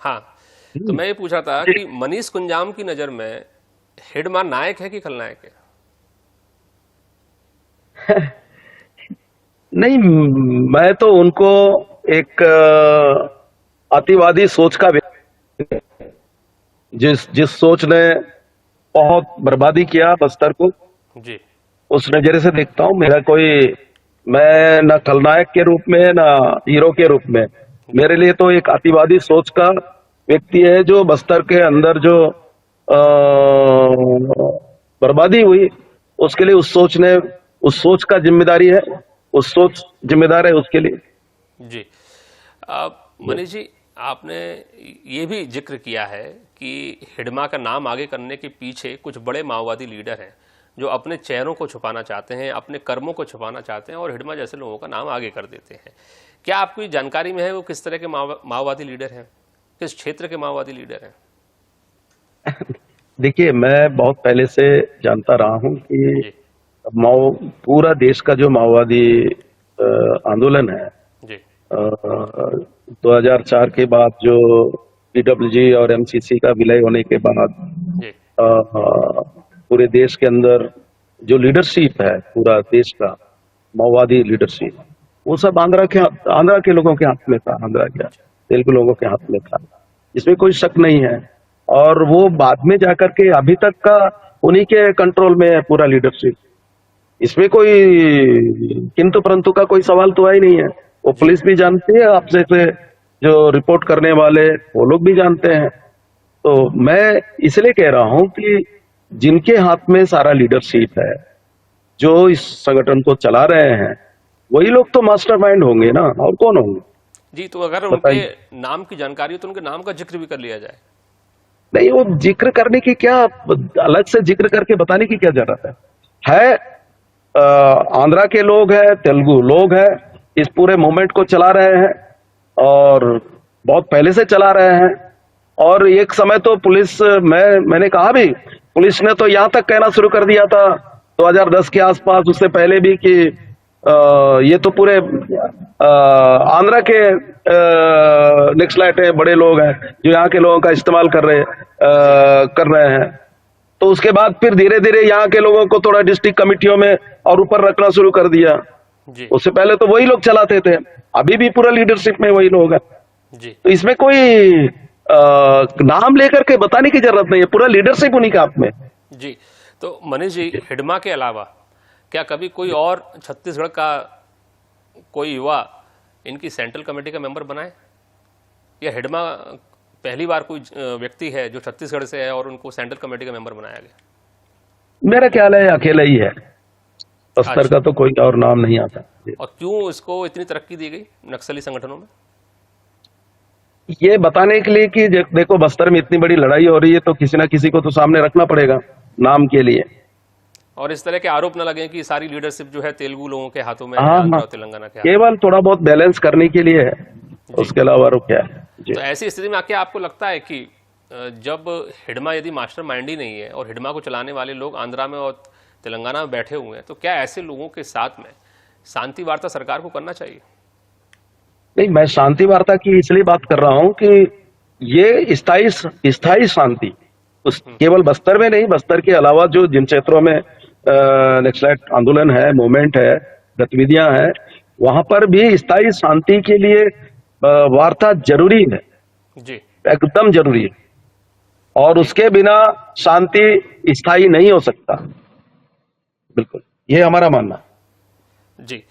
हाँ, तो मैं ये पूछ रहा था कि मनीष कुंजाम की नज़र में हिडमा नायक है कि खलनायक है? नहीं, मैं तो उनको एक अतिवादी सोच का जिस जिस सोच ने बहुत बर्बादी किया बस्तर को, जी। उस नजरिए से देखता हूँ। मेरा कोई, मैं न खलनायक के रूप में न हीरो के रूप में, जी। मेरे लिए तो एक अतिवादी सोच का व्यक्ति है जो बस्तर के अंदर जो बर्बादी हुई, उसके लिए उस सोच का जिम्मेदारी है, उस सोच जिम्मेदार है उसके लिए। जी। मनीष जी, आपने ये भी जिक्र किया है कि हिडमा का नाम आगे करने के पीछे कुछ बड़े माओवादी लीडर हैं जो अपने चेहरों को छुपाना चाहते हैं, अपने कर्मों को छुपाना चाहते हैं और हिडमा जैसे लोगों का नाम आगे कर देते हैं। क्या आपकी जानकारी में है वो किस तरह के माओवादी लीडर हैं, किस क्षेत्र के माओवादी लीडर हैं? देखिए, मैं बहुत पहले से जानता रहा हूं कि जी। माओ पूरा देश का जो माओवादी आंदोलन है, जी। 2004 के बाद जो पीडब्ल्यूजी और एमसीसी का विलय होने के बाद जी। पूरे देश के अंदर जो लीडरशिप है, पूरा देश का माओवादी लीडरशिप, वो सब आंध्रा के लोगों के हाथ में था, आंध्रा के तेलुगु लोगों के हाथ में था। इसमें कोई शक नहीं है। और वो बाद में जाकर के अभी तक का उन्हीं के कंट्रोल में है पूरा लीडरशिप। इसमें कोई किंतु परंतु का कोई सवाल तो है ही नहीं है। वो जी। पुलिस भी जानती है, आपसे से जो रिपोर्ट करने वाले वो लोग भी जानते हैं। तो मैं इसलिए कह रहा हूं कि जिनके हाथ में सारा लीडरशिप है, जो इस संगठन को चला रहे हैं, वही लोग तो मास्टरमाइंड होंगे ना, और कौन होंगे? जी, तो अगर उनके बताइए। नाम की जानकारी हो तो उनके नाम का जिक्र भी कर लिया जाए। नहीं, वो जिक्र करने की क्या, अलग से जिक्र करके बताने की क्या जरूरत है? आंध्रा के लोग हैं, तेलुगु लोग हैं, इस पूरे मूवमेंट को चला रहे हैं और बहुत पहले से चला रहे हैं। और एक समय तो पुलिस, मैंने कहा भी, पुलिस ने तो यहां तक कहना शुरू कर दिया था 2010 के आसपास, उससे पहले भी, कि ये तो पूरे आंध्रा के नक्सलाइट है, बड़े लोग हैं जो यहाँ के लोगों का इस्तेमाल जी। कर रहे हैं। तो उसके बाद फिर धीरे धीरे यहाँ के लोगों को थोड़ा डिस्ट्रिक्ट कमिटियों में और ऊपर रखना शुरू कर दिया। जी। उससे पहले तो वही लोग चलाते थे, अभी भी पूरा लीडरशिप में वही लोग हैं। जी। तो इसमें कोई नाम लेकर के बताने की जरूरत नहीं है, पूरा लीडरशिप उन्हीं के हाथ में। जी। तो मनीष जी, हिडमा के अलावा क्या कभी कोई और छत्तीसगढ़ का कोई युवा इनकी सेंट्रल कमेटी का मेंबर बना है, या हिडमा पहली बार कोई व्यक्ति है जो छत्तीसगढ़ से है और उनको सेंट्रल कमेटी का मेंबर बनाया गया? मेरा ख्याल है अकेला ही है, बस्तर अच्छा। का तो कोई और नाम नहीं आता। और क्यों इसको इतनी तरक्की दी गई नक्सली संगठनों में? ये बताने के लिए कि देखो, बस्तर में इतनी बड़ी लड़ाई हो रही है तो किसी ना किसी को तो सामने रखना पड़ेगा नाम के लिए। और इस तरह के आरोप न लगे कि सारी लीडरशिप जो है तेलुगु लोगों के हाथों में है, हाँ आंध्र हाँ, और तेलंगाना के हाथों केवल थोड़ा बहुत बैलेंस करने के लिए है, में। जी। उसके अलावा और क्या है जी। तो ऐसी स्थिति में क्या आपको लगता है कि जब हिडमा यदि मास्टर माइंड ही नहीं है और हिडमा को चलाने वाले लोग आंध्रा में और तेलंगाना में बैठे हुए हैं, तो क्या ऐसे लोगों के साथ में शांति वार्ता सरकार को करना चाहिए? नहीं, मैं शांति वार्ता की इसलिए बात कर रहा हूं कि ये स्थायी स्थायी शांति उस केवल बस्तर में नहीं, बस्तर के अलावा जो जिन क्षेत्रों में नक्सलाइट आंदोलन है, मूवमेंट है, गतिविधियां हैं, वहां पर भी स्थायी शांति के लिए वार्ता जरूरी है, जी। एकदम जरूरी है। और उसके बिना शांति स्थायी नहीं हो सकता। बिल्कुल, ये हमारा मानना है। जी।